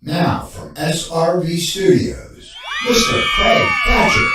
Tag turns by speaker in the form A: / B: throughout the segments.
A: Now from SRV Studios, Mr. Craig Thatcher.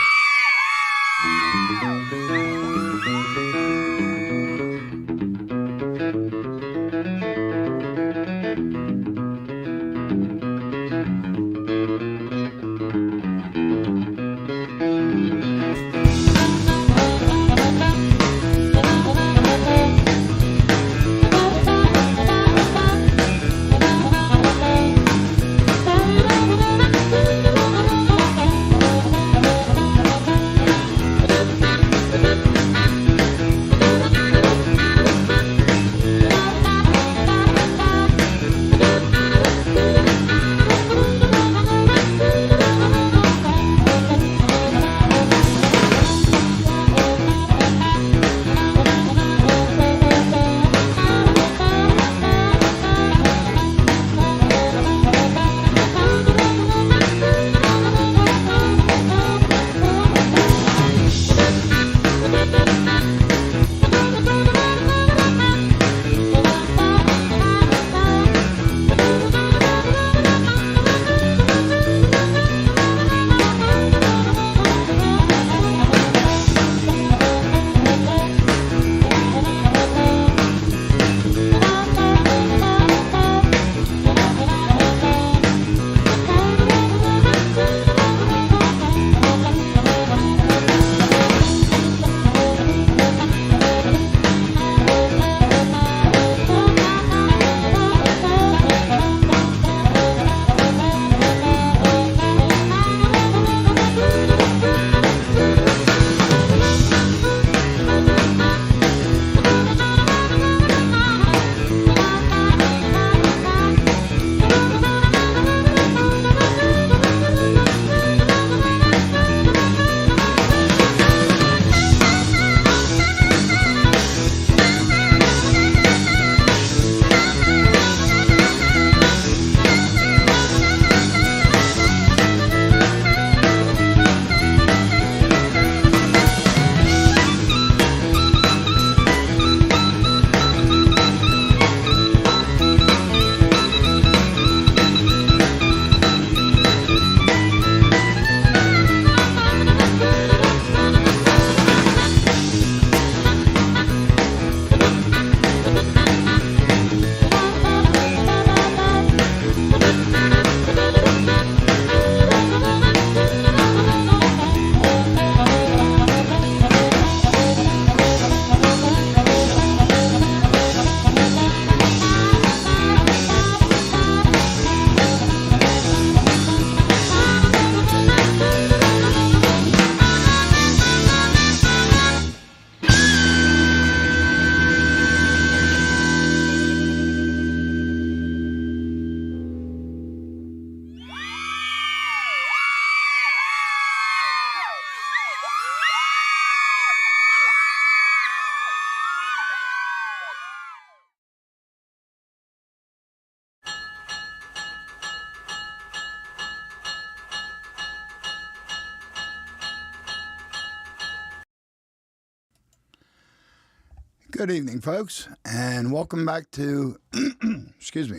B: Good evening, folks, and welcome back to,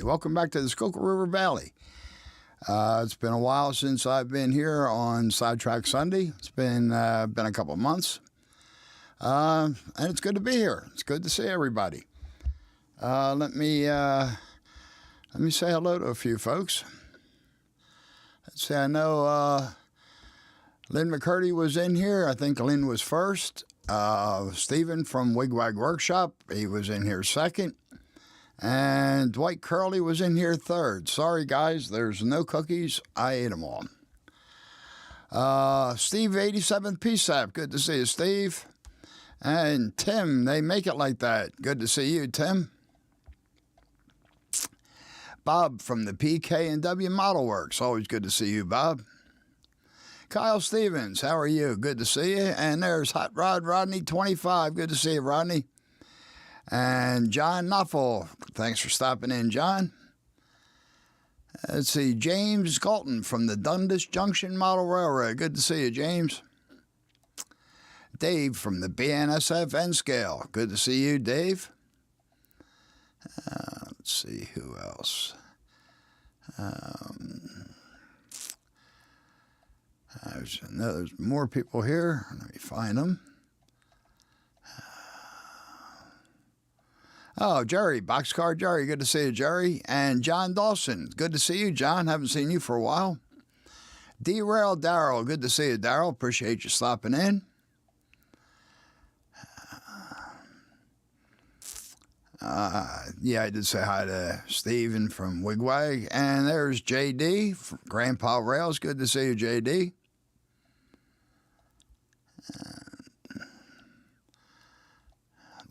B: welcome back to the Skoka River Valley. It's been a while since I've been here on Sidetrack Sunday. It's been a couple of months, and it's good to be here. It's good to see everybody. Let me say hello to a few folks. Let's see. I know Lynn McCurdy was in here. I think Lynn was first. Stephen from Wigwag Workshop, he was in here second. And Dwight Curley was in here third. Sorry, guys, there's no cookies. I ate them all. Steve 87 PSAP, good to see you, Steve. And Tim, they make it like that. Good to see you, Tim. Bob from the PK&W Model Works, always good to see you, Bob. Kyle Stevens, how are you? Good to see you. And there's Hot Rod Rodney 25. Good to see you, Rodney. And John Knoffel, thanks for stopping in, John. Let's see, James Galton from the Dundas Junction Model Railroad. Good to see you, James. Dave from the BNSF N-Scale. Good to see you, Dave. Let's see, who else? I know there's more people here. Let me find them. Oh, Jerry, Boxcar Jerry, good to see you, Jerry. And John Dawson, good to see you, John. Haven't seen you for a while. Derail Darrell, good to see you, Darrell. Appreciate you stopping in. Yeah, I did say hi to Steven from Wigwag. And there's JD from Grandpa Rails. Good to see you, JD.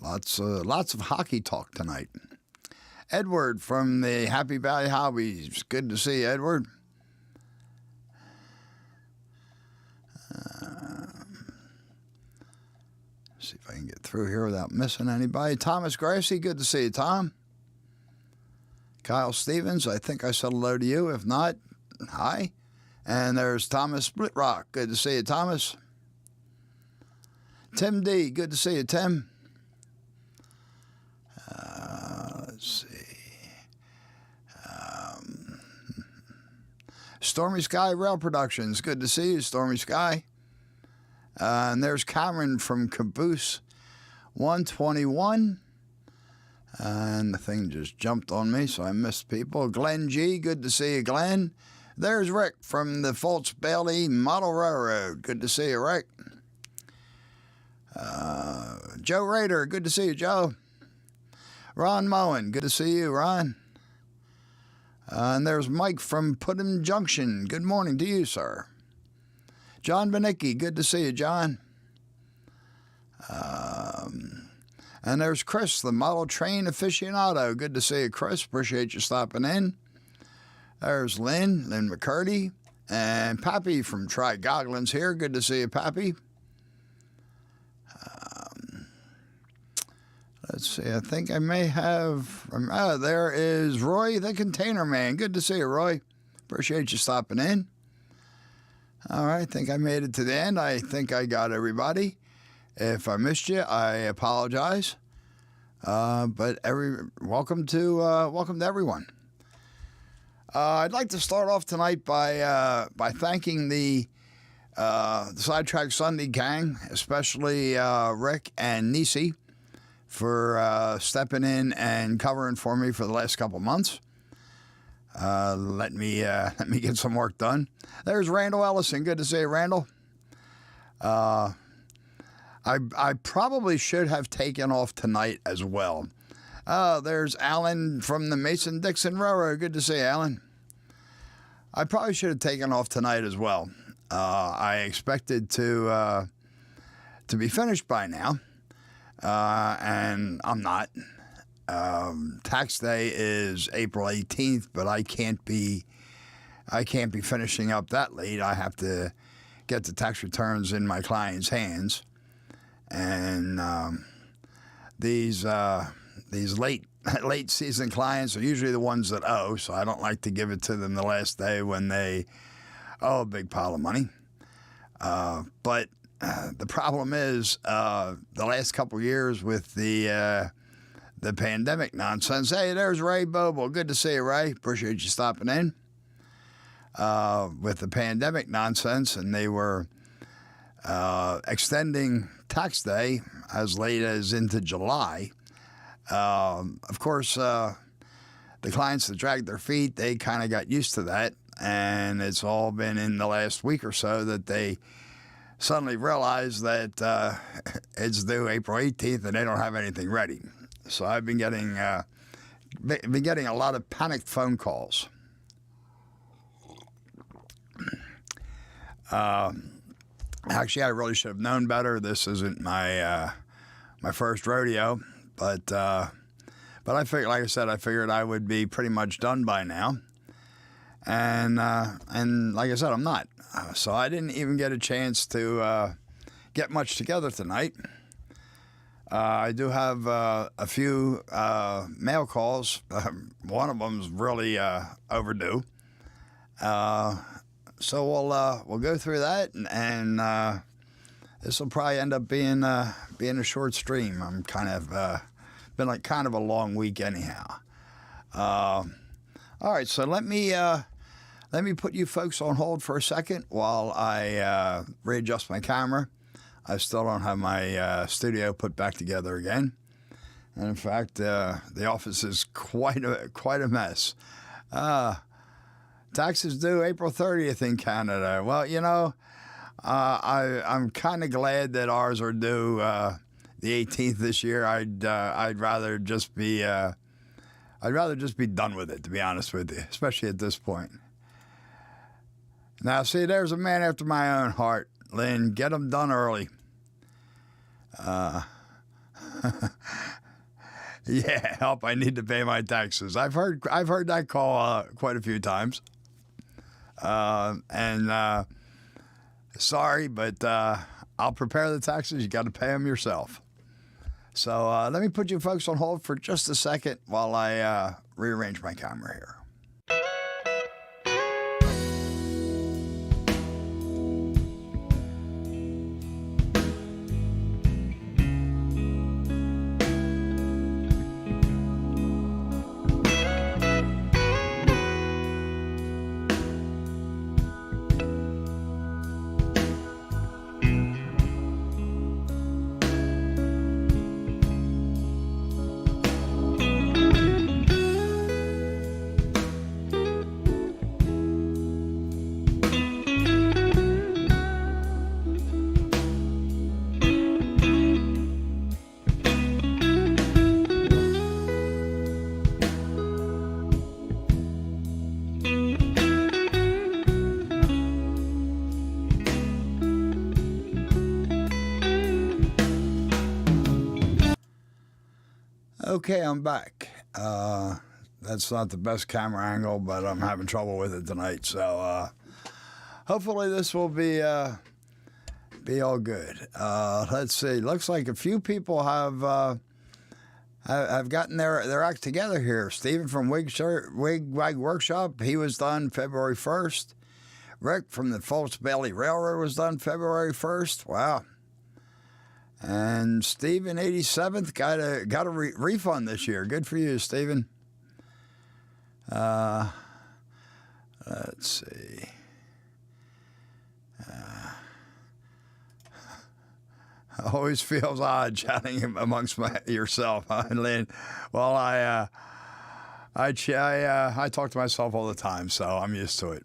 B: Lots of hockey talk tonight. Edward from the Happy Valley Hobbies. Good to see you, Edward. See if I can get through here without missing anybody. Thomas Gracie, good to see you, Tom. Kyle Stevens, I think I said hello to you. If not, hi. And there's Thomas Splitrock. Good to see you, Thomas. Tim D, good to see you, Tim. Let's see. Stormy Sky Rail Productions. Good to see you, Stormy Sky. And there's Cameron from Caboose 121. And the thing just jumped on me, so I missed people. Glenn G, good to see you, Glenn. There's Rick from the Fultz Bailey Model Railroad. Good to see you, Rick. Joe Rader, good to see you, Joe. Ron Moen, good to see you, Ron. And there's Mike from Putnam Junction. Good morning to you, sir. John Benicki, good to see you, John. And there's Chris, the model train aficionado. Good to see you, Chris. Appreciate you stopping in. There's Lynn McCurdy. And Pappy from Try Goglins here. Good to see you, Pappy. Let's see, I think I may have, there is Roy the Container Man. Good to see you, Roy. Appreciate you stopping in. All right, I think I made it to the end. I think I got everybody. If I missed you, I apologize. But welcome to everyone. I'd like to start off tonight by thanking the Sidetrack Sunday gang, especially Rick and Nisi, for stepping in and covering for me for the last couple months. Let me get some work done. There's Randall Ellison. Good to see you, Randall. I probably should have taken off tonight as well. There's Alan from the Mason-Dixon Railroad. Good to see you, Alan. I probably should have taken off tonight as well. I expected to be finished by now. And I'm not. Tax day is April 18th, but I can't be finishing up that late. I have to get the tax returns in my client's hands, and these late season clients are usually the ones that owe. So I don't like to give it to them the last day when they owe a big pile of money. But the problem is the last couple of years with the pandemic nonsense. Hey, there's Ray Boble. Good to see you, Ray. Appreciate you stopping in. With the pandemic nonsense, and they were extending tax day as late as into July. Of course, the clients that dragged their feet, they kind of got used to that, and it's all been in the last week or so that they suddenly realized that it's due April 18th and they don't have anything ready. So I've been getting a lot of panicked phone calls. Actually, I really should have known better. This isn't my first rodeo, but I figured, like I said, I figured I would be pretty much done by now. And like I said, I'm not. So I didn't even get a chance to get much together tonight. I do have a few mail calls. One of them's really overdue. So we'll go through that, and this will probably end up being a short stream. I'm kind of been like kind of a long week anyhow. All right, so let me Let me put you folks on hold for a second while I readjust my camera. I still don't have my studio put back together again. And in fact, the office is quite a mess. Taxes due April 30th in Canada. Well, you know, I'm kind of glad that ours are due the 18th this year. I'd rather just be done with it, to be honest with you, especially at this point. Now, see, there's a man after my own heart, Lynn. Get them done early. Yeah, help! I need to pay my taxes. I've heard that call quite a few times. Sorry, but I'll prepare the taxes. You got to pay them yourself. So let me put you folks on hold for just a second while I rearrange my camera here. Okay, I'm back. That's not the best camera angle, but I'm having trouble with it tonight. So hopefully this will be all good. Let's see. Looks like a few people have gotten their act together here. Stephen from Wig Wag Workshop, he was done February 1st. Rick from the False Belly Railroad was done February 1st. Wow. And Stephen 87th got a refund this year. Good for you, Stephen. Let's see. Always feels odd chatting amongst yourself, huh, Lynn? Well, I talk to myself all the time, so I'm used to it.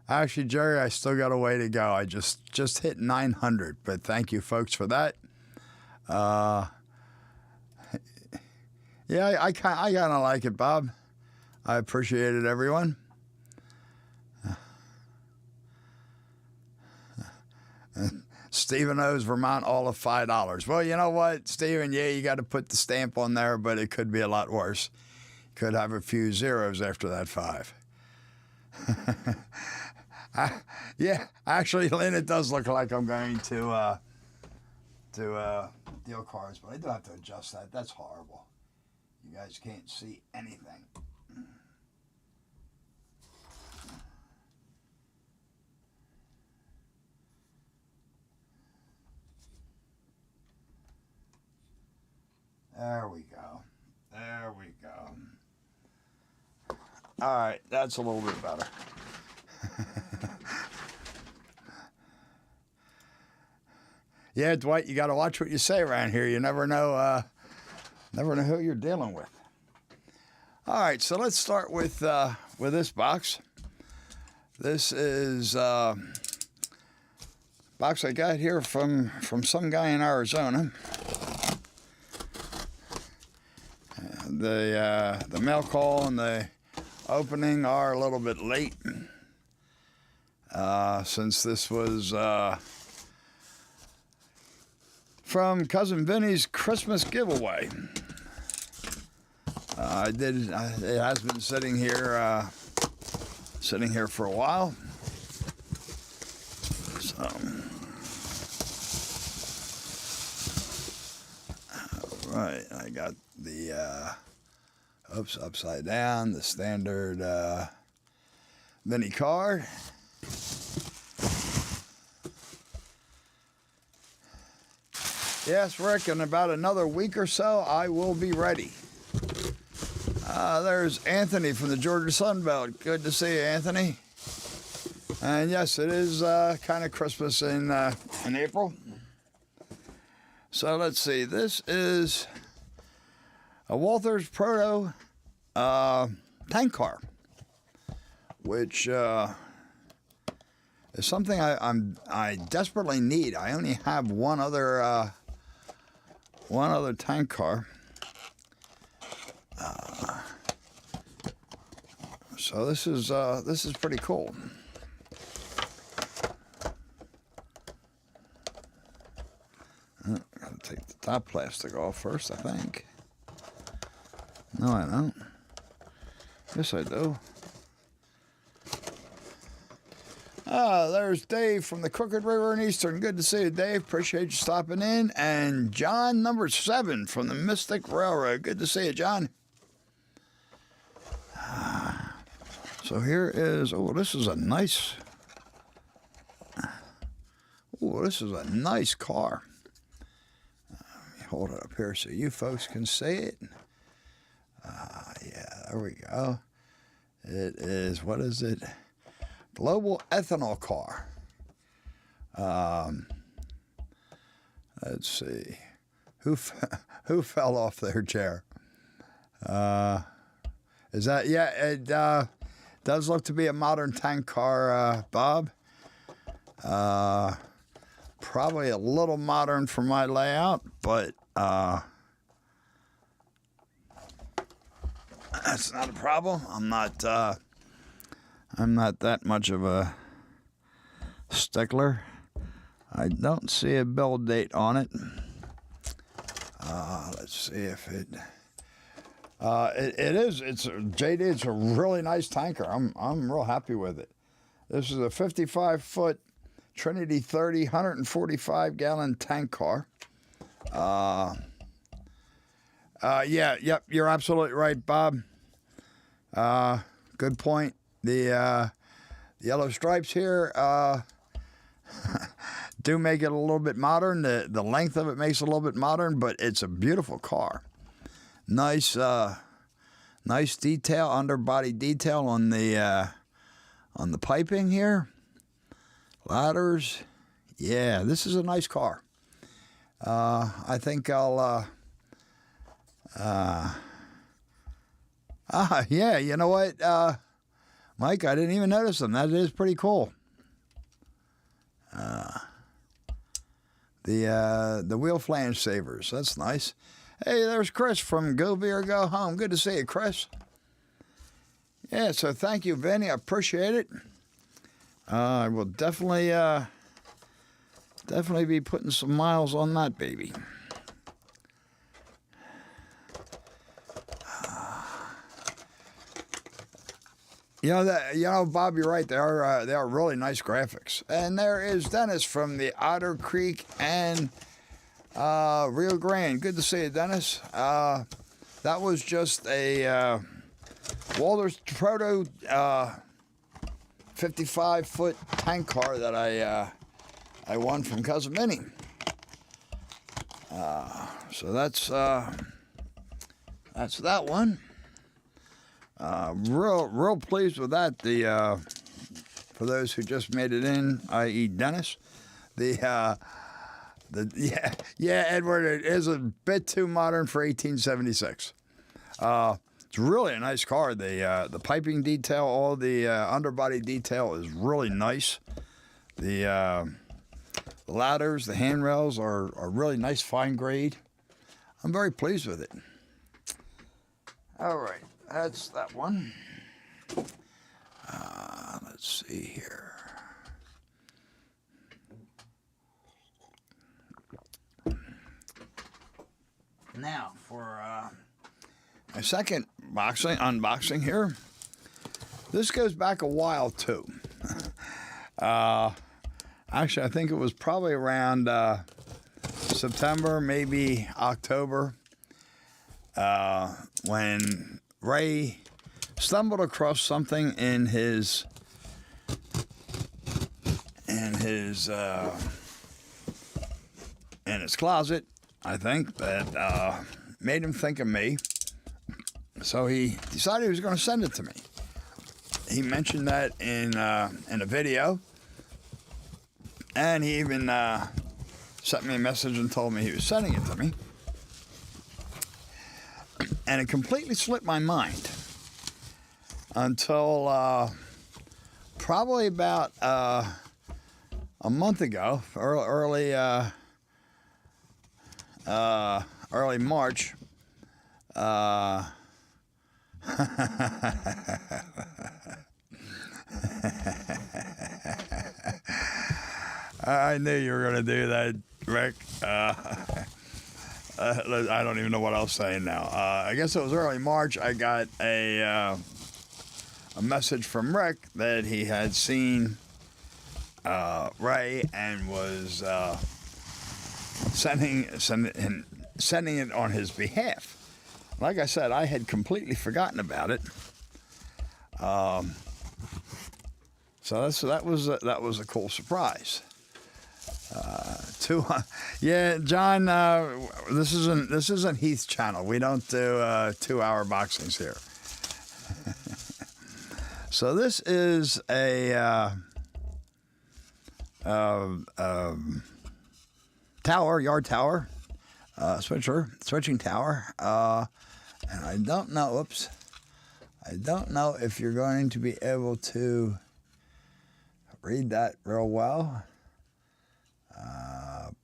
B: Actually, Jerry, I still got a way to go. I just hit 900, but thank you, folks, for that. Yeah, I kind of like it, Bob. I appreciate it, everyone. Stephen owes Vermont all of $5. Well, you know what, Stephen? Yeah, you got to put the stamp on there, but it could be a lot worse. Could have a few zeros after that 5. Yeah, actually, Lynn, it does look like I'm going to deal cards, but I do have to adjust that. That's horrible. You guys can't see anything. There we go. There we go. All right, that's a little bit better. Yeah, Dwight, you got to watch what you say around here. You never know who you're dealing with. All right, so let's start with this box. This is box I got here from some guy in Arizona. The mail call and the opening are a little bit late since this was from Cousin Vinny's Christmas giveaway. It has been sitting here for a while. So, all right, I got the upside down, the standard mini card. Yes, Rick, in about another week or so, I will be ready. There's Anthony from the Georgia Sun Belt. Good to see you, Anthony. And yes, it is kind of Christmas in April. So let's see. This is a Walther's Proto tank car, which is something I desperately need. I only have one other tank car. So this is pretty cool. Gotta take the top plastic off first, I think. No, I don't. Yes, I do. There's Dave from the Crooked River in Eastern. Good to see you, Dave. Appreciate you stopping in. And John, number 7 from the Mystic Railroad. Good to see you, John. So here is, this is a nice, this is a nice car. Let me hold it up here so you folks can see it. Yeah, there we go. It is, what is it? Global ethanol car. Let's see. Who fell off their chair? Is that, yeah, it does look to be a modern tank car, Bob. Probably a little modern for my layout, but that's not a problem. I'm not that much of a stickler. I don't see a build date on it. Let's see if it is. It's JD. It's a really nice tanker. I'm real happy with it. This is a 55-foot Trinity 30 145-gallon tank car. Yep. You're absolutely right, Bob. Good point. The yellow stripes here do make it a little bit modern. The length of it makes it a little bit modern, but it's a beautiful car. Nice detail, underbody detail on the piping here. Ladders. Yeah, this is a nice car. I think I'll. Yeah, you know what, Mike? I didn't even notice them. That is pretty cool. The wheel flange savers. That's nice. Hey, there's Chris from Go Beer Go Home. Good to see you, Chris. Yeah, so thank you, Vinny. I appreciate it. I will definitely be putting some miles on that baby. Bob, you're right. They are really nice graphics. And there is Dennis from the Otter Creek and Rio Grande. Good to see you, Dennis. That was just a Walther's Proto 55-foot tank car that I won from Cousin Minnie. So that's that one. Real pleased with that. For those who just made it in, i.e. Dennis, Edward, it is a bit too modern for 1876. It's really a nice car. The piping detail, all the underbody detail is really nice. The ladders, the handrails are really nice, fine grade. I'm very pleased with it. All right. That's that one. Let's see here. Now for my second unboxing here. This goes back a while too. Actually, I think it was probably around September, maybe October, when Ray stumbled across something in his closet, I think, that made him think of me. So he decided he was going to send it to me. He mentioned that in a video, and he even sent me a message and told me he was sending it to me. And it completely slipped my mind until probably about a month ago, early March. I knew you were going to do that, Rick. I don't even know what I was saying now. I guess it was early March. I got a message from Rick that he had seen Ray and was sending it on his behalf. Like I said, I had completely forgotten about it. So that was a cool surprise. Yeah, John. This isn't Heath's channel. We don't do 2-hour boxings here. So this is a yard tower, switching tower, and I don't know. Oops, I don't know if you're going to be able to read that real well.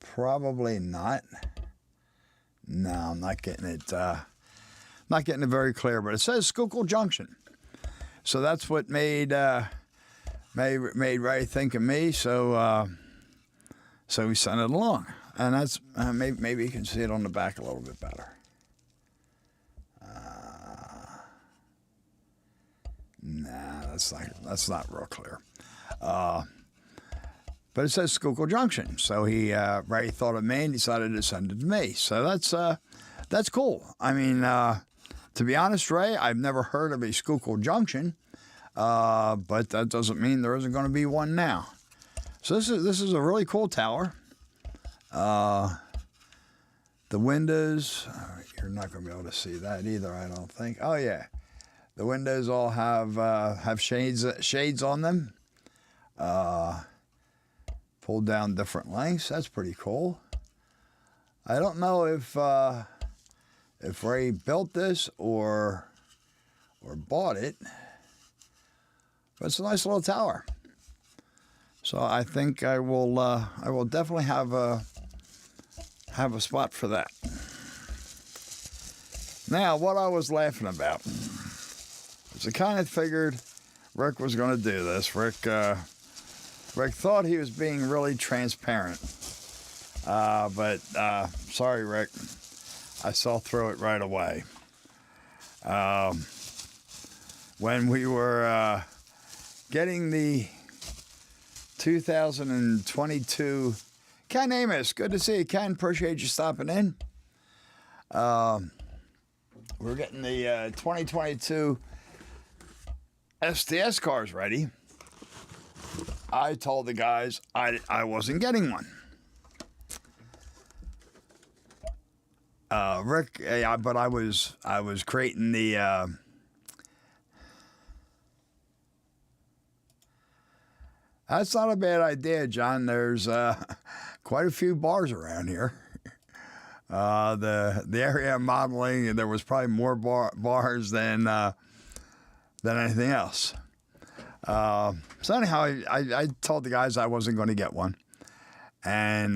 B: Probably not. No, I'm not getting it. Not getting it very clear, but it says Schuylkill Junction. So that's what made Ray think of me. So we sent it along, and that's maybe you can see it on the back a little bit better. Nah, that's not real clear. But it says Schuylkill Junction. So Ray thought of me and decided to send it to me. So that's cool. I mean, to be honest, Ray, I've never heard of a Schuylkill Junction, but that doesn't mean there isn't going to be one now. So this is a really cool tower. The windows, you're not going to be able to see that either, I don't think. Oh yeah, the windows all have shades on them. Pulled down different lengths. That's pretty cool. I don't know if Ray built this or bought it, but it's a nice little tower. So I think I will definitely have a spot for that. Now, what I was laughing about is I kind of figured Rick was going to do this. Rick thought he was being really transparent, but sorry, Rick, I saw through it right away. When we were getting the 2022, Ken Amos, good to see you, Ken. Appreciate you stopping in. We're getting the 2022 STS cars ready. I told the guys I wasn't getting one. Rick, but I was creating the. That's not a bad idea, John. There's quite a few bars around here. The area I'm modeling, there was probably more bars than anything else. So anyhow, I told the guys I wasn't going to get one, and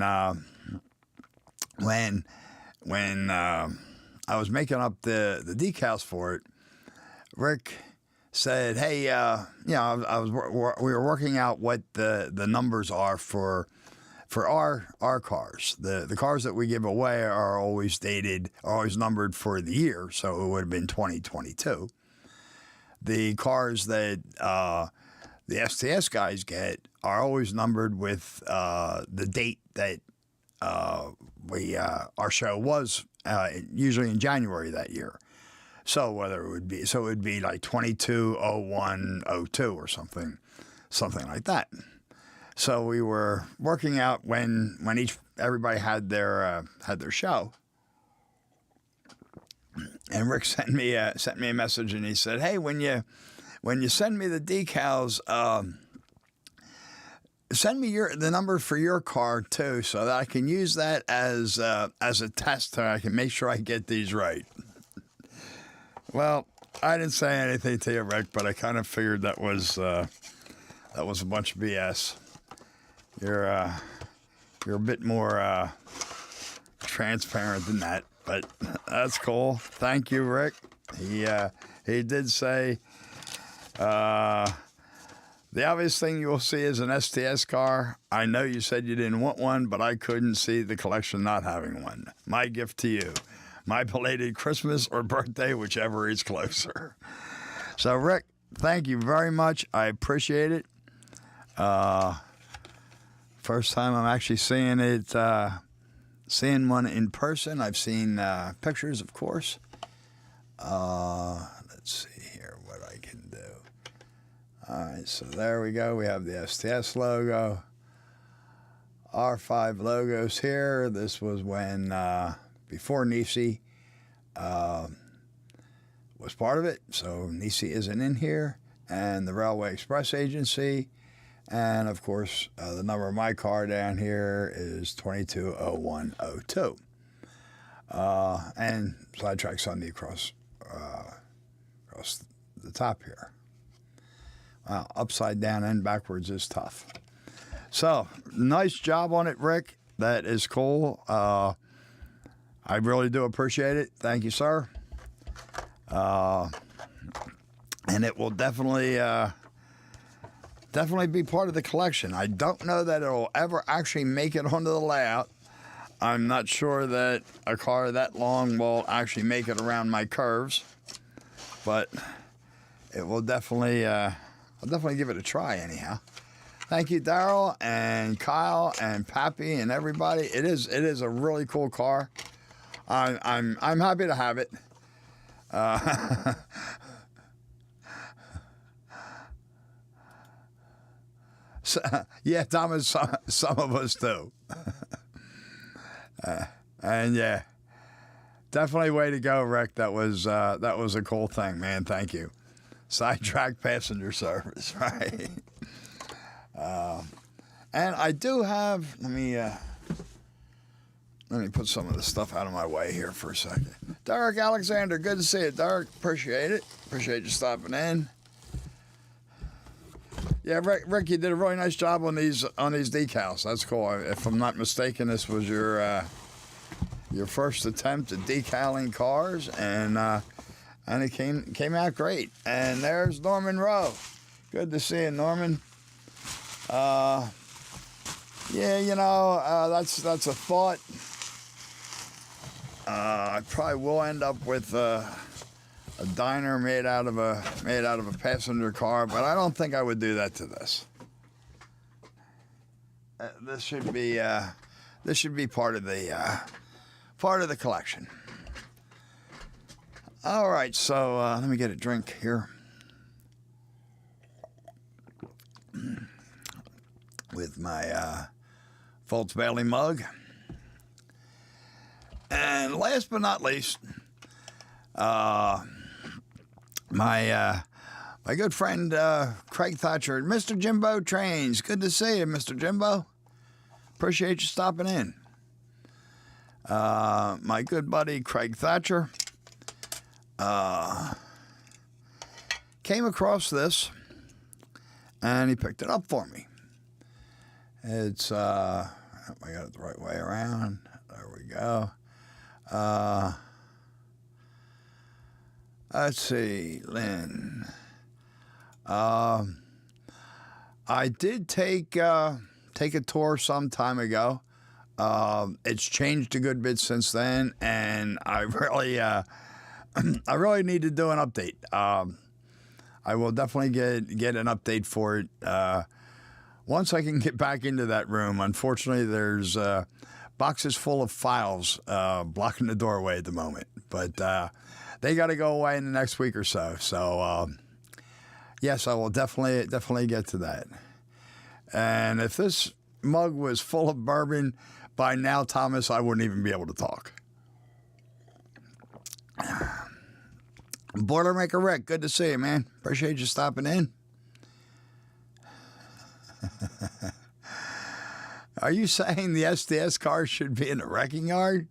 B: when I was making up the decals for it, Rick said, "Hey, we were working out what the numbers are for our cars. The cars that we give away are always numbered for the year, so it would have been 2022. The cars that the STS guys get are always numbered with the date that our show was, usually in January that year. So it would be like 22/01/02 or something like that. So we were working out when everybody had their show, And Rick sent me a message, and he said, "Hey, when you send me the decals, send me the number for your car too, so that I can use that as a test, so I can make sure I get these right." Well, I didn't say anything to you, Rick, but I kind of figured that was a bunch of BS. You're a bit more transparent than that, but that's cool. Thank you, Rick. He did say the obvious thing you will see is an STS car. I know you said you didn't want one, but I couldn't see the collection not having one. My gift to you. My belated Christmas or birthday, whichever is closer. So, Rick, thank you very much. I appreciate it. First time I'm actually seeing it, seeing one in person. I've seen pictures, of course. Let's see here what I can do. All right, so there we go. We have the STS logo. R5 logos here. This was when... before Nisi was part of it, so Nisi isn't in here, and the Railway Express Agency, and of course the number of my car down here is 220102, and Sidetrack Sunday across the top here. Wow, upside down and backwards is tough. So nice job on it, Rick. That is cool. I really do appreciate it. Thank you, sir. And it will definitely be part of the collection. I don't know that it'll ever actually make it onto the layout. I'm not sure that a car that long will actually make it around my curves, but it will definitely, I'll definitely give it a try anyhow. Thank you, Daryl and Kyle and Pappy and everybody. It is a really cool car. I'm happy to have it. So, yeah, Thomas, some of us do. And yeah, definitely way to go, Rick. That was a cool thing, man. Thank you. Sidetrack passenger service, right? And I do have. Let me put some of the stuff out of my way here for a second. Derek Alexander, good to see you, Derek. Appreciate it. Appreciate you stopping in. Yeah, Rick, you did a really nice job on these decals. That's cool. If I'm not mistaken, this was your first attempt at decaling cars, and it came out great. And there's Norman Rowe. Good to see you, Norman. Yeah, that's a thought. I probably will end up with a diner made out of a passenger car, but I don't think I would do that to this. This should be part of the collection. All right, so let me get a drink here with my Fultz Bailey mug. And last but not least, my good friend Craig Thatcher, Mr. Jimbo Trains. Good to see you, Mr. Jimbo. Appreciate you stopping in. My good buddy Craig Thatcher came across this, and he picked it up for me. It's I got it the right way around. There we go. Let's see, Lynn. I did take a tour some time ago. It's changed a good bit since then, and I really need to do an update. I will definitely get an update for it once I can get back into that room. Unfortunately, there's boxes full of files blocking the doorway at the moment, but they got to go away in the next week or so. So yes, I will definitely get to that. And if this mug was full of bourbon by now, Thomas, I wouldn't even be able to talk. Boilermaker Rick, good to see you, man. Appreciate you stopping in. Are you saying the SDS car should be in the wrecking yard?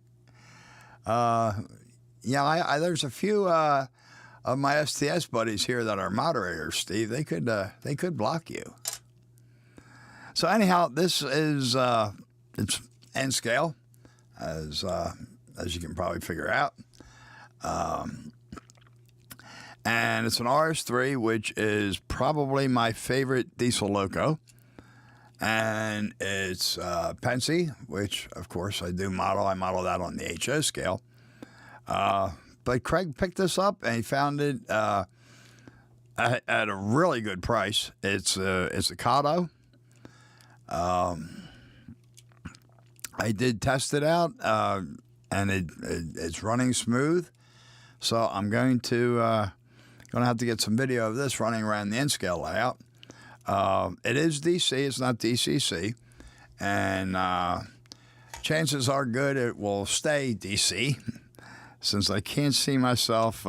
B: Yeah, there's a few of my STS buddies here that are moderators, Steve. They could block you. So anyhow, this is it's N scale, as you can probably figure out, and it's an RS3, which is probably my favorite diesel loco, and it's Pensy, which of course I do model. I model that on the HO scale. But Craig picked this up and he found it at a really good price. It's a Kato. I did test it out, and it's running smooth. So I'm going to have to get some video of this running around the N-scale layout. It is DC. It's not DCC, and chances are good it will stay DC. Since I can't see myself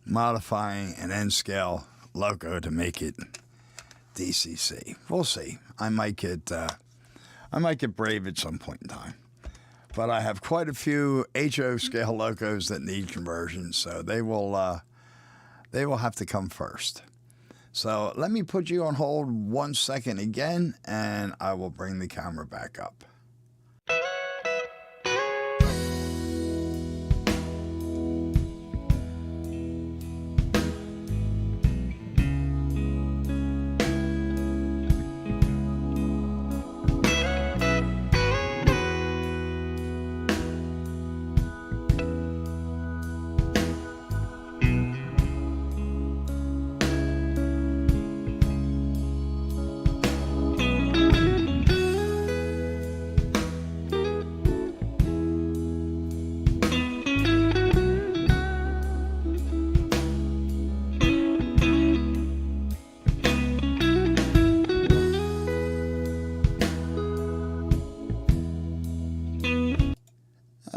B: modifying an N-scale loco to make it DCC. We'll see. I might get brave at some point in time. But I have quite a few HO scale locos that need conversion, so they will have to come first. So let me put you on hold 1 second again, and I will bring the camera back up.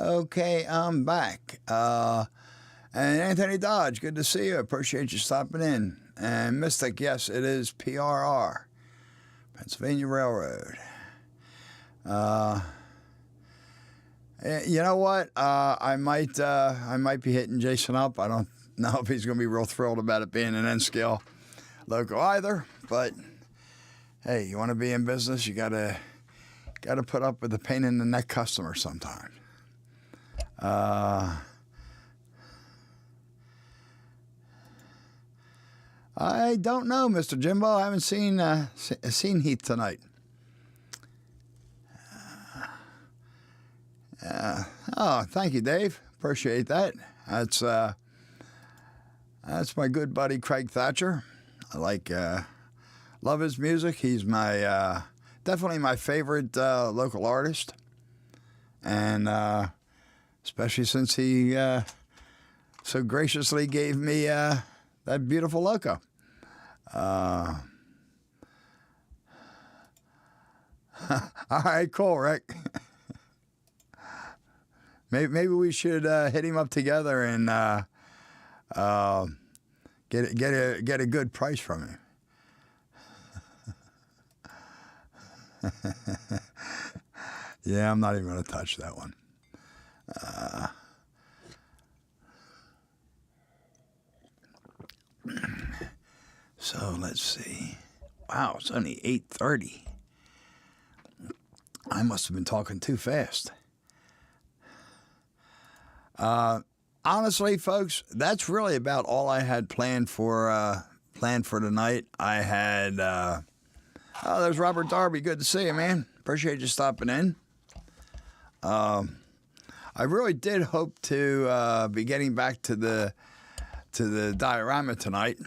B: Okay, I'm back. And Anthony Dodge, good to see you. Appreciate you stopping in. And Mystic, yes, it is PRR, Pennsylvania Railroad. You know what? I might be hitting Jason up. I don't know if he's going to be real thrilled about it being an N-scale loco either. But hey, you want to be in business, you gotta put up with the pain in the neck customer sometimes. I don't know, Mr. Jimbo. I haven't seen Heath tonight. Oh, thank you, Dave. Appreciate that. That's my good buddy Craig Thatcher. I love his music. He's my definitely my favorite local artist, and especially since he so graciously gave me that beautiful loco. All right, cool, Rick. Maybe we should hit him up together and get a good price from him. Yeah, I'm not even going to touch that one. So let's see. Wow, it's only 8:30. I must have been talking too fast. Honestly, folks, that's really about all I had planned for tonight. I had there's Robert Darby. Good to see you, man. Appreciate you stopping in. I really did hope to be getting back to the diorama tonight.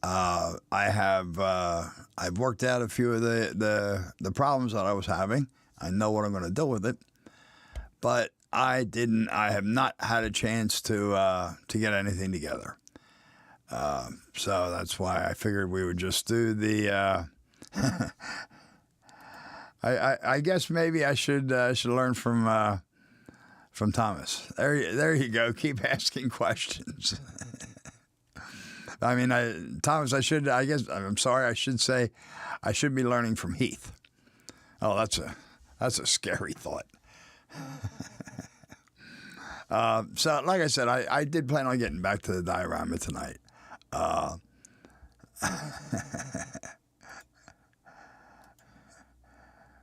B: I've worked out a few of the problems that I was having. I know what I'm going to do with it, but I have not had a chance to get anything together. So that's why I figured we would just do the. I guess maybe I should learn from from Thomas. There you go. Keep asking questions. I mean, Thomas, I should say, I should be learning from Heath. Oh, that's a scary thought. So, like I said, I did plan on getting back to the diorama tonight.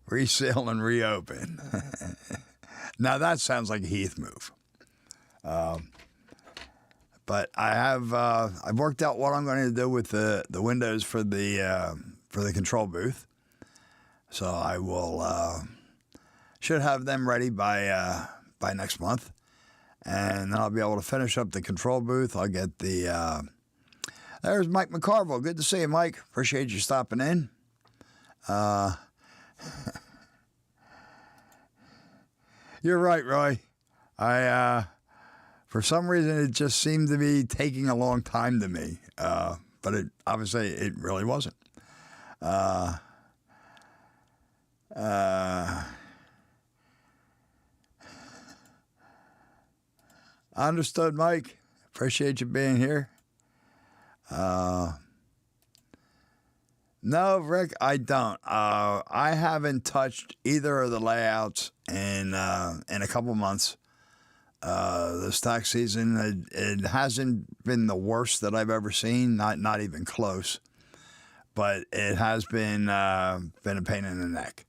B: Reseal and reopen. Now that sounds like a Heath move. But I've worked out what I'm going to do with the windows for the control booth. So I will should have them ready by next month, and then I'll be able to finish up the control booth. I'll get the. There's Mike McCarville. Good to see you, Mike. Appreciate you stopping in. You're right, Roy. For some reason, it just seemed to be taking a long time to me, but obviously it really wasn't. Understood, Mike. Appreciate you being here. No, Rick, I don't. I haven't touched either of the layouts in a couple months. This tax season, it hasn't been the worst that I've ever seen. Not even close. But it has been a pain in the neck.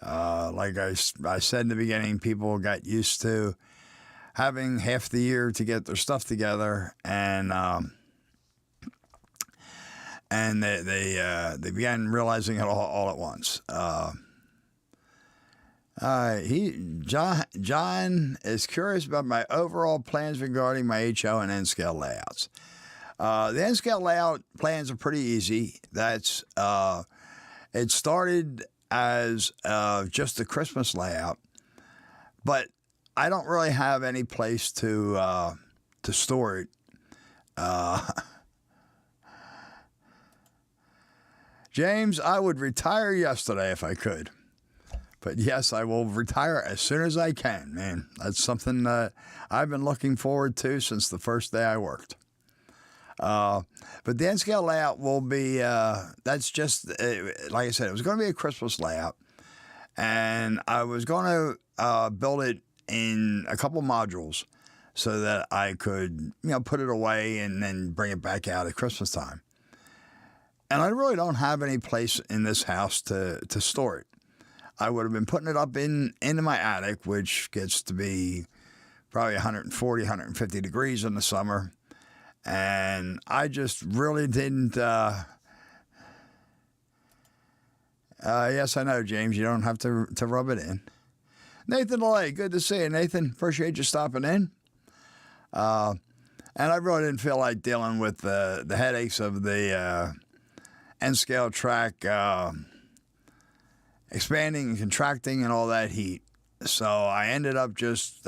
B: Like I said in the beginning, people got used to having half the year to get their stuff together, and they began realizing it all at once. John is curious about my overall plans regarding my HO and N-scale layouts. The N-scale layout plans are pretty easy. It started as just a Christmas layout, but I don't really have any place to store it. James, I would retire yesterday if I could. But yes, I will retire as soon as I can, man. That's something that I've been looking forward to since the first day I worked. But the N-scale layout will be, that's just, like I said, it was going to be a Christmas layout. And I was going to build it in a couple modules so that I could, put it away and then bring it back out at Christmas time. And I really don't have any place in this house to store it. I would have been putting it up into my attic, which gets to be probably 140, 150 degrees in the summer. And I just really didn't. Yes, I know, James. You don't have to rub it in. Nathan DeLay, good to see you, Nathan. Appreciate you stopping in. And I really didn't feel like dealing with the headaches of the N-scale track expanding and contracting and all that heat. So I ended up just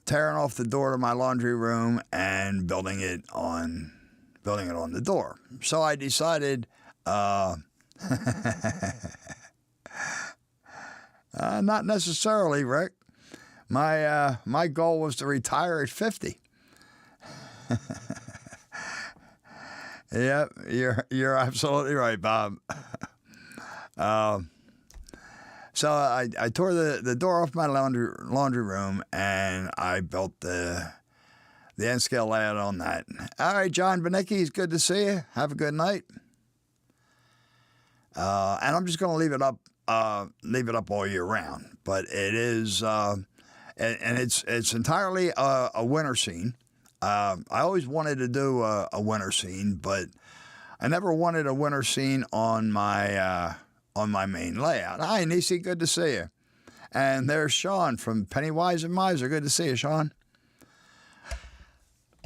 B: tearing off the door to my laundry room and building it on the door. So I decided, not necessarily, Rick. My goal was to retire at 50. Yep, you're absolutely right, Bob. So I tore the door off my laundry room, and I built the N-scale layout on that. All right, John Benicki, it's good to see you. Have a good night. And I'm just going to leave it up all year round. But it is, and it's entirely a winter scene. I always wanted to do a winter scene, but I never wanted a winter scene on my main layout. Hi, Nisi, good to see you. And there's Sean from Pennywise and Miser. Good to see you, Sean.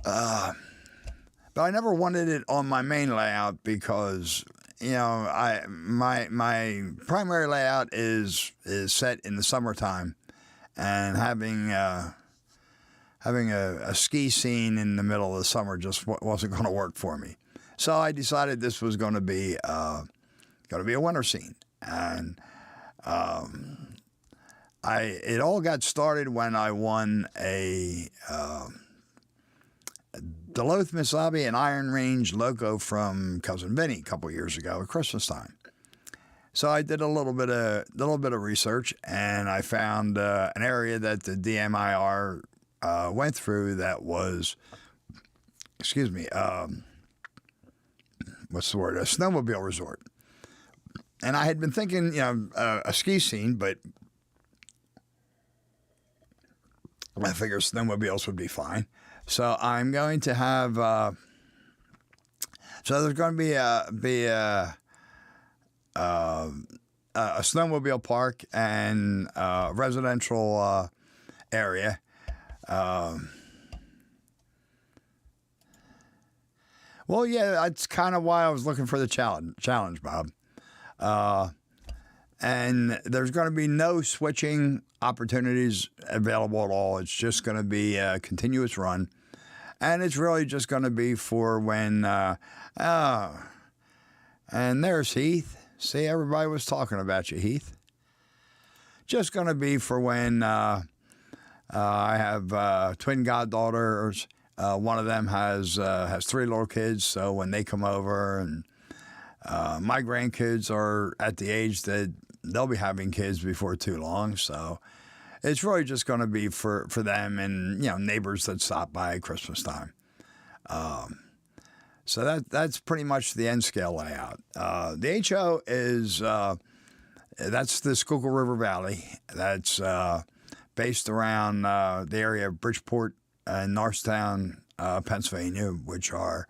B: But I never wanted it on my main layout because, my primary layout is set in the summertime, and having a ski scene in the middle of the summer just wasn't going to work for me. So I decided this was going to be a winter scene, and it all got started when I won a Duluth, Mississippi, an Iron Range logo from Cousin Vinny a couple years ago at Christmas time. So I did a little bit of research, and I found an area that the DMIR went through that was, what's the word? A snowmobile resort. And I had been thinking, a ski scene, but I figured snowmobiles would be fine. So I'm going to have. So there's going to be a snowmobile park and a residential area. Well, yeah, that's kind of why I was looking for the challenge, Bob. And there's going to be no switching opportunities available at all. It's just going to be a continuous run. And it's really just going to be for when, and there's Heath. See, everybody was talking about you, Heath. Just going to be for when I have twin goddaughters. One of them has 3 little kids, so when they come over, and my grandkids are at the age that they'll be having kids before too long, so it's really just going to be for them and neighbors that stop by at Christmas time. So that's pretty much the end scale layout. The HO is that's the Schuylkill River Valley. That's based around the area of Bridgeport and Norristown, Pennsylvania, which are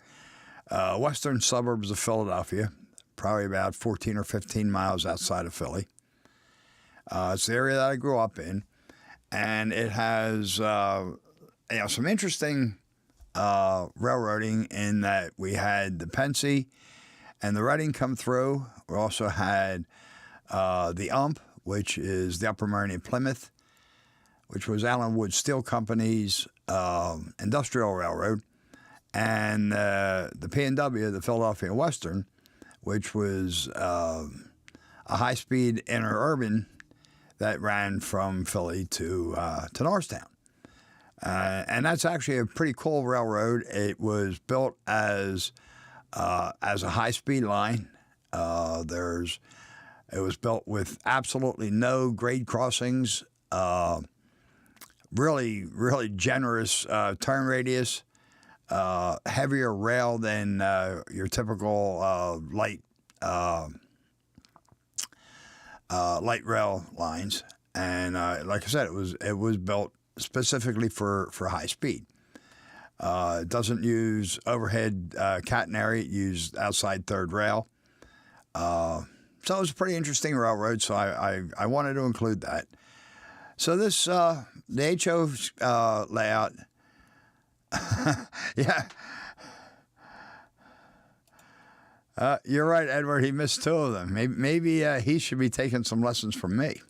B: western suburbs of Philadelphia, probably about 14 or 15 miles outside of Philly. It's the area that I grew up in, and it has some interesting railroading in that we had the Pensy and the Reading come through. We also had the UMP, which is the Upper Meridian Plymouth, which was Allen Wood Steel Company's industrial railroad, and the P&W, the Philadelphia Western, which was a high-speed interurban that ran from Philly to Norristown. And that's actually a pretty cool railroad. It was built as a high-speed line. It was built with absolutely no grade crossings. Really, really generous turn radius. Heavier rail than your typical light rail lines. And like I said, it was built specifically for high speed. It doesn't use overhead catenary. It used outside third rail. So it was a pretty interesting railroad, so I wanted to include that. So this, the HO layout, yeah. You're right, Edward. He missed 2 of them. Maybe he should be taking some lessons from me.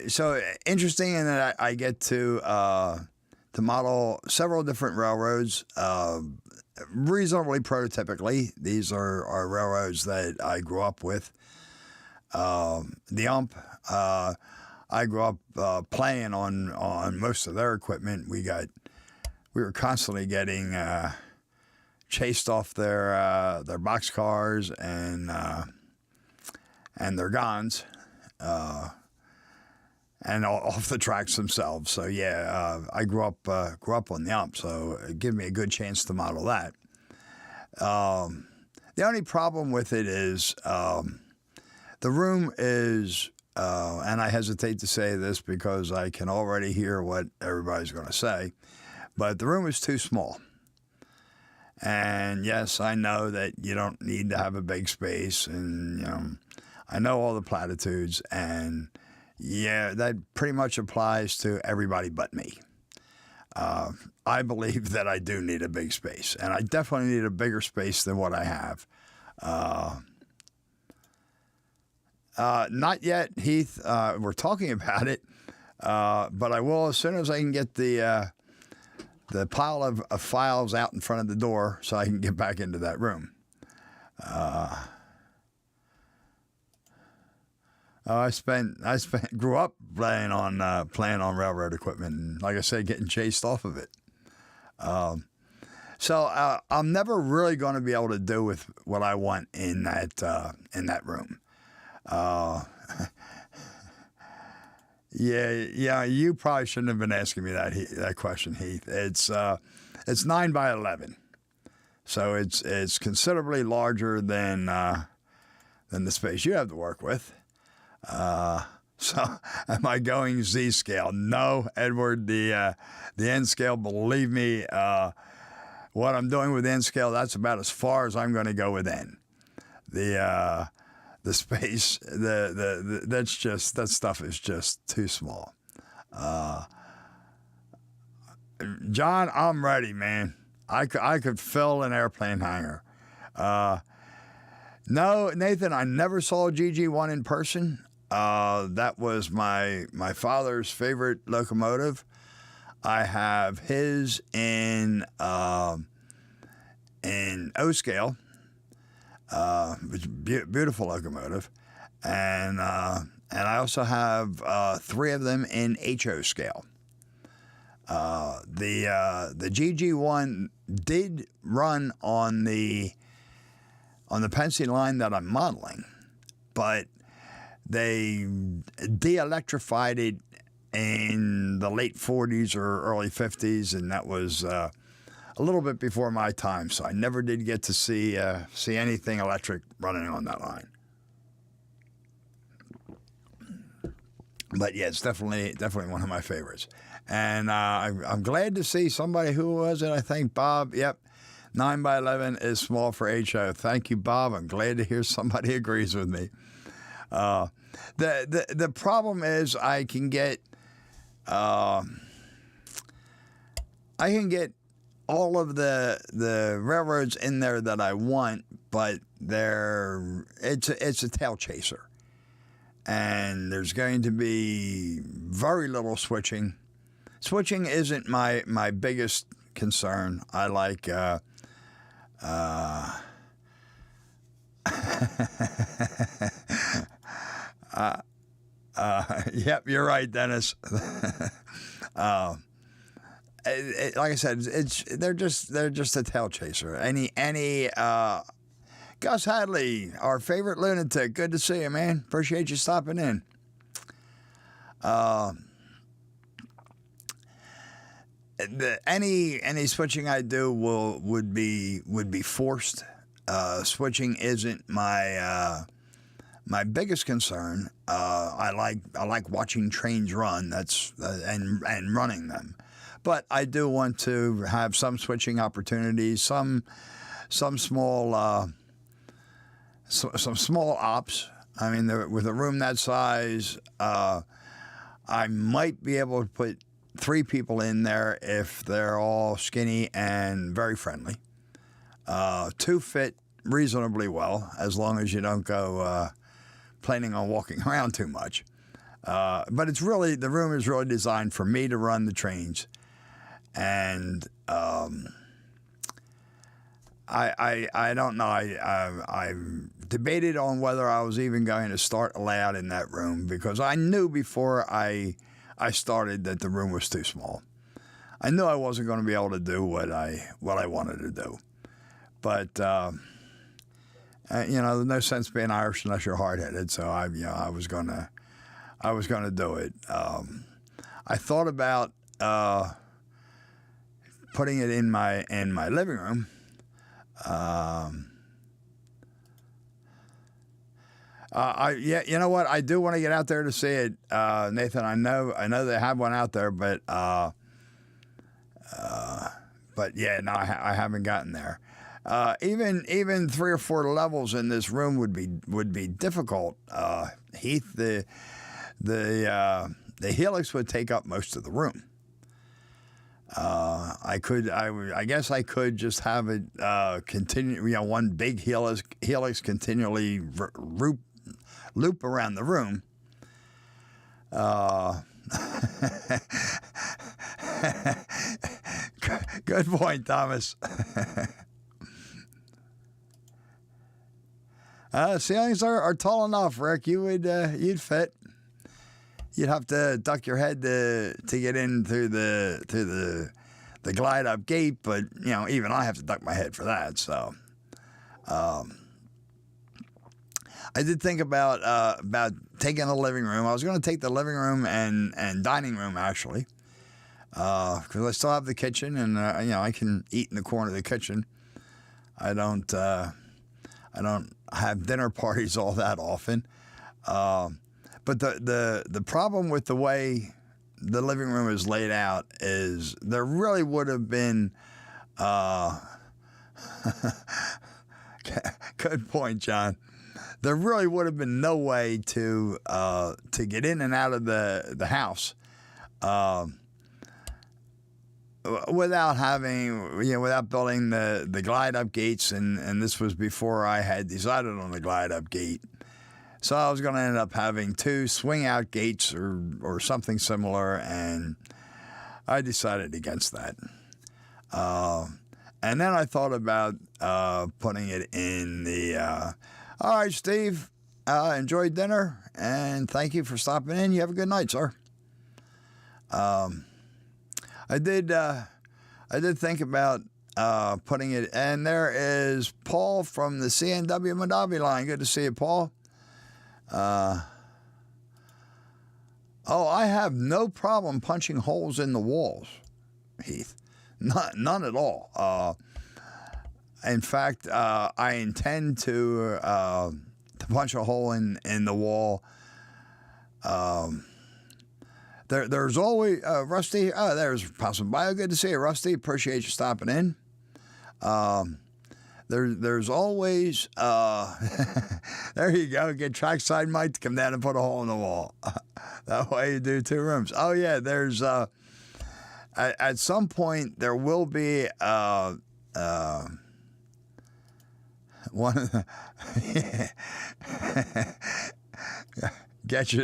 B: So interesting in that I get to model several different railroads, reasonably prototypically. These are railroads that I grew up with. The UMP, I grew up playing on most of their equipment. We were constantly getting chased off their boxcars and their guns. And off the tracks themselves. So yeah, I grew up on the UMP, so it gave me a good chance to model that. The only problem with it is the room is, and I hesitate to say this because I can already hear what everybody's going to say, but the room is too small. And yes, I know that you don't need to have a big space, and I know all the platitudes, and yeah, that pretty much applies to everybody but me. I believe that I do need a big space, and I definitely need a bigger space than what I have. Not yet, Heath. We're talking about it, but I will as soon as I can get the pile of files out in front of the door so I can get back into that room. grew up playing on railroad equipment, and like I said, getting chased off of it. So I'm never really going to be able to do with what I want in that room. Yeah. You probably shouldn't have been asking me that question, Heath. It's 9 by 11, so it's considerably larger than the space you have to work with. So am I going Z scale? No, Edward. The N scale. Believe me, what I'm doing with N scale, that's about as far as I'm going to go with N. The space, that stuff is just too small. John, I'm ready, man. I could fill an airplane hangar. No, Nathan, I never saw GG1 in person. That was my father's favorite locomotive. I have his in O scale, which is beautiful locomotive, and I also have 3 of them in HO scale. The GG1 did run on the Pennsy line that I'm modeling, but they de-electrified it in the late 40s or early 50s, and that was a little bit before my time, so I never did get to see anything electric running on that line. But yeah, it's definitely one of my favorites. And I'm glad to see somebody, who was it? I think Bob. Yep, 9 by 11 is small for HO. Thank you, Bob. I'm glad to hear somebody agrees with me. The problem is I can get all of the railroads in there that I want, but it's a tail chaser. And there's going to be very little switching. Switching isn't my biggest concern. I like yep, you're right, Dennis. Like I said, they're just a tail chaser. Gus Hadley, our favorite lunatic. Good to see you, man. Appreciate you stopping in. Any switching I do would be forced. Switching isn't my biggest concern. I like watching trains run. And running them, but I do want to have some switching opportunities. Some small. Some small ops. I mean, with a room that size, I might be able to put 3 people in there if they're all skinny and very friendly. 2 fit reasonably well, as long as you don't go planning on walking around too much. But the room is really designed for me to run the trains, and I don't know. I debated on whether I was even going to start a layout in that room, because I knew before I started that the room was too small. I knew I wasn't going to be able to do what I wanted to do. But there's no sense being Irish unless you're hard-headed. So I was gonna do it. I thought about putting it in my living room. You know what? I do want to get out there to see it, Nathan. I know they have one out there, but yeah, no, I haven't gotten there. Even 3 or 4 levels in this room would be difficult. Heath, the helix would take up most of the room. I guess I could just have it continue. One big helix continually loop around the room. Good point, Thomas. Ceilings are tall enough, Rick. You'd fit. You'd have to duck your head to get in through the glide up gate, but even I have to duck my head for that. So, I did think about taking the living room. I was going to take the living room and dining room actually, because I still have the kitchen, and I can eat in the corner of the kitchen. I don't have dinner parties all that often. But the problem with the way the living room is laid out is there really would have been good point, John. There really would have been no way to get in and out of the house without building the glide up gates, and this was before I had decided on the glide up gate. So I was going to end up having 2 swing out gates or something similar, and I decided against that. And then I thought about putting it in the. All right, Steve. Enjoy dinner, and thank you for stopping in. You have a good night, sir. I did think about putting it, and there is Paul from the CNW Madabi line. Good to see you, Paul. I have no problem punching holes in the walls, Heath. None at all. In fact, I intend to punch a hole in the wall. There's always Rusty. Oh, there's Possum Bio. Good to see you, Rusty. Appreciate you stopping in. There's always there you go. Get trackside Mike to come down and put a hole in the wall. That way you do 2 rooms. Oh yeah, there's at some point there will be one.